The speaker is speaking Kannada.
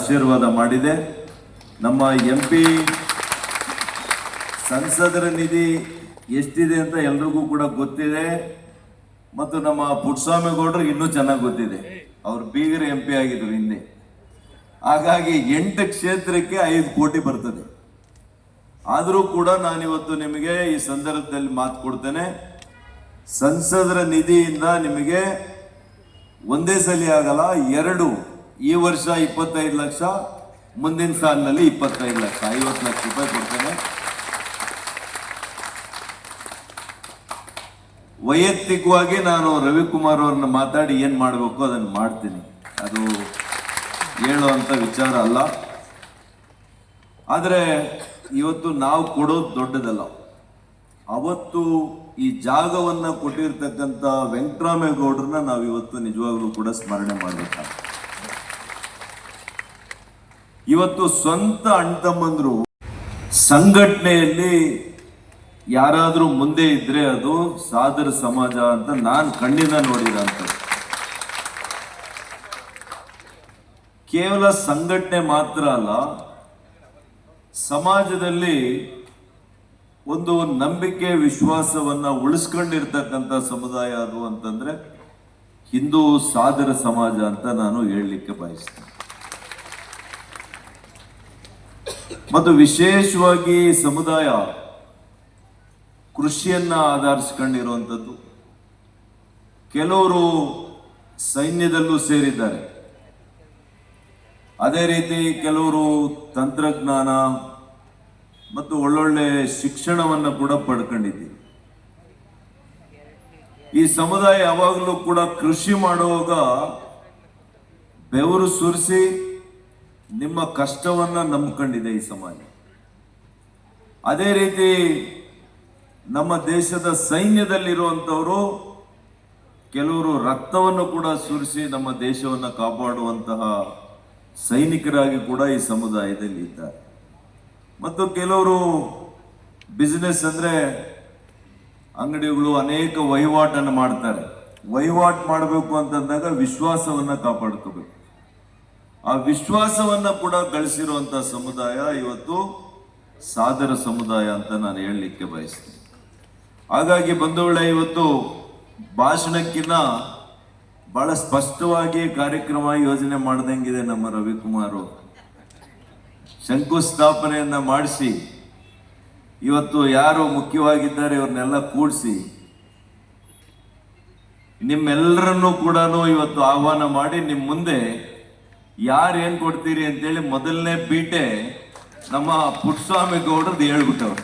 ಆಶೀರ್ವಾದ ಮಾಡಿದೆ. ನಮ್ಮ MP ಸಂಸದರ ನಿಧಿ ಎಷ್ಟಿದೆ ಅಂತ ಎಲ್ರಿಗೂ ಕೂಡ ಗೊತ್ತಿದೆ ಮತ್ತು ನಮ್ಮ ಪುಟ್ಟಸ್ವಾಮಿ ಗೌಡರಿಗೆ ಇನ್ನೂ ಚೆನ್ನಾಗಿ ಗೊತ್ತಿದೆ. ಅವ್ರು ಬೀಗರ MP ಆಗಿದ್ರು ಹಿಂದೆ. ಹಾಗಾಗಿ 8 ಕ್ಷೇತ್ರಕ್ಕೆ 5 ಕೋಟಿ ಬರ್ತದೆ. ಆದರೂ ಕೂಡ ನಾನಿವತ್ತು ನಿಮಗೆ ಈ ಸಂದರ್ಭದಲ್ಲಿ ಮಾತು ಕೊಡ್ತೇನೆ, ಸಂಸದರ ನಿಧಿಯಿಂದ ನಿಮಗೆ ಒಂದೇ ಸಲ ಆಗಲ್ಲ, 2 ಈ ವರ್ಷ 25 ಲಕ್ಷ, ಮುಂದಿನ ಸಾಲಿನಲ್ಲಿ 25 ಲಕ್ಷ, 50 ಲಕ್ಷ ರೂಪಾಯಿ ಕೊಡ್ತೇನೆ. ವೈಯಕ್ತಿಕವಾಗಿ ನಾನು ರವಿಕುಮಾರ್ ಅವ್ರನ್ನ ಮಾತಾಡಿ ಏನು ಮಾಡಬೇಕು ಅದನ್ನು ಮಾಡ್ತೀನಿ. ಅದು ಹೇಳುವಂಥ ವಿಚಾರ ಅಲ್ಲ. ಆದರೆ ಇವತ್ತು ನಾವು ಕೊಡೋದು ದೊಡ್ಡದಲ್ಲ. ಅವತ್ತು ಈ ಜಾಗವನ್ನು ಕೊಟ್ಟಿರ್ತಕ್ಕಂಥ ವೆಂಕಟರಾಮೇಗೌಡರನ್ನ ನಾವು ಇವತ್ತು ನಿಜವಾಗ್ಲೂ ಕೂಡ ಸ್ಮರಣೆ ಮಾಡಬೇಕಾಗ್ತದೆ. ಇವತ್ತು ಸ್ವಂತ ಅಣ್ತಮ್ಮಂದ್ರು ಸಂಘಟನೆಯಲ್ಲಿ ಯಾರಾದರೂ ಮುಂದೆ ಇದ್ರೆ ಅದು ಸಾದರ ಸಮಾಜ ಅಂತ ನಾನು ಕಣ್ಣಿಂದ ನೋಡಿದಂತ. ಕೇವಲ ಸಂಘಟನೆ ಮಾತ್ರ ಅಲ್ಲ, ಸಮಾಜದಲ್ಲಿ ಒಂದು ನಂಬಿಕೆ ವಿಶ್ವಾಸವನ್ನ ಉಳಿಸ್ಕೊಂಡಿರ್ತಕ್ಕಂಥ ಸಮುದಾಯ ಅದು ಅಂತಂದ್ರೆ ಹಿಂದೂ ಸಾದರ ಸಮಾಜ ಅಂತ ನಾನು ಹೇಳಲಿಕ್ಕೆ ಬಯಸ್ತೇನೆ. ಮತ್ತು ವಿಶೇಷವಾಗಿ ಸಮುದಾಯ ಕೃಷಿಯನ್ನ ಆಧರಿಸಿಕೊಂಡಿರುವಂಥದ್ದು. ಕೆಲವರು ಸೈನ್ಯದಲ್ಲೂ ಸೇರಿದ್ದಾರೆ, ಅದೇ ರೀತಿ ಕೆಲವರು ತಂತ್ರಜ್ಞಾನ ಮತ್ತು ಒಳ್ಳೊಳ್ಳೆ ಶಿಕ್ಷಣವನ್ನು ಕೂಡ ಪಡ್ಕೊಂಡಿದ್ದೀವಿ. ಈ ಸಮುದಾಯ ಯಾವಾಗಲೂ ಕೂಡ ಕೃಷಿ ಮಾಡುವಾಗ ಬೆವರು ಸುರಿಸಿ ನಿಮ್ಮ ಕಷ್ಟವನ್ನ ನಂಬಿಕೊಂಡಿದೆ ಈ ಸಮಾಜ. ಅದೇ ರೀತಿ ನಮ್ಮ ದೇಶದ ಸೈನ್ಯದಲ್ಲಿರುವಂಥವರು ಕೆಲವರು ರಕ್ತವನ್ನು ಕೂಡ ಸುರಿಸಿ ನಮ್ಮ ದೇಶವನ್ನು ಕಾಪಾಡುವಂತಹ ಸೈನಿಕರಾಗಿ ಕೂಡ ಈ ಸಮುದಾಯದಲ್ಲಿ ಇದ್ದಾರೆ. ಮತ್ತು ಕೆಲವರು ಬಿಸ್ನೆಸ್ ಅಂದರೆ ಅಂಗಡಿಗಳು ಅನೇಕ ವಹಿವಾಟನ್ನು ಮಾಡ್ತಾರೆ. ವಹಿವಾಟು ಮಾಡಬೇಕು ಅಂತಂದಾಗ ವಿಶ್ವಾಸವನ್ನು ಕಾಪಾಡ್ಕೋಬೇಕು. ಆ ವಿಶ್ವಾಸವನ್ನು ಕೂಡ ಗಳಿಸಿರುವಂಥ ಸಮುದಾಯ ಇವತ್ತು ಸಾದರ ಸಮುದಾಯ ಅಂತ ನಾನು ಹೇಳಲಿಕ್ಕೆ ಬಯಸ್ತೀನಿ. ಹಾಗಾಗಿ ಬಂಧುಗಳೇ, ಇವತ್ತು ಭಾಷಣಕ್ಕಿಂತ ಬಹಳ ಸ್ಪಷ್ಟವಾಗಿ ಕಾರ್ಯಕ್ರಮ ಯೋಜನೆ ಮಾಡ್ದಂಗಿದೆ ನಮ್ಮ ರವಿಕುಮಾರ್. ಶಂಕುಸ್ಥಾಪನೆಯನ್ನ ಮಾಡಿಸಿ ಇವತ್ತು ಯಾರು ಮುಖ್ಯವಾಗಿದ್ದಾರೆ ಇವ್ರನ್ನೆಲ್ಲ ಕೂಡಿಸಿ ನಿಮ್ಮೆಲ್ಲರನ್ನೂ ಕೂಡ ಇವತ್ತು ಆಹ್ವಾನ ಮಾಡಿ ನಿಮ್ಮ ಮುಂದೆ ಯಾರು ಏನ್ ಕೊಡ್ತೀರಿ ಅಂತೇಳಿ ಮೊದಲನೇ ಬೀಟೆ ನಮ್ಮ ಪುಟ್ಟಸ್ವಾಮಿ ಗೌಡ್ರದ್ದು ಹೇಳ್ಬಿಟ್ಟವ್ರು.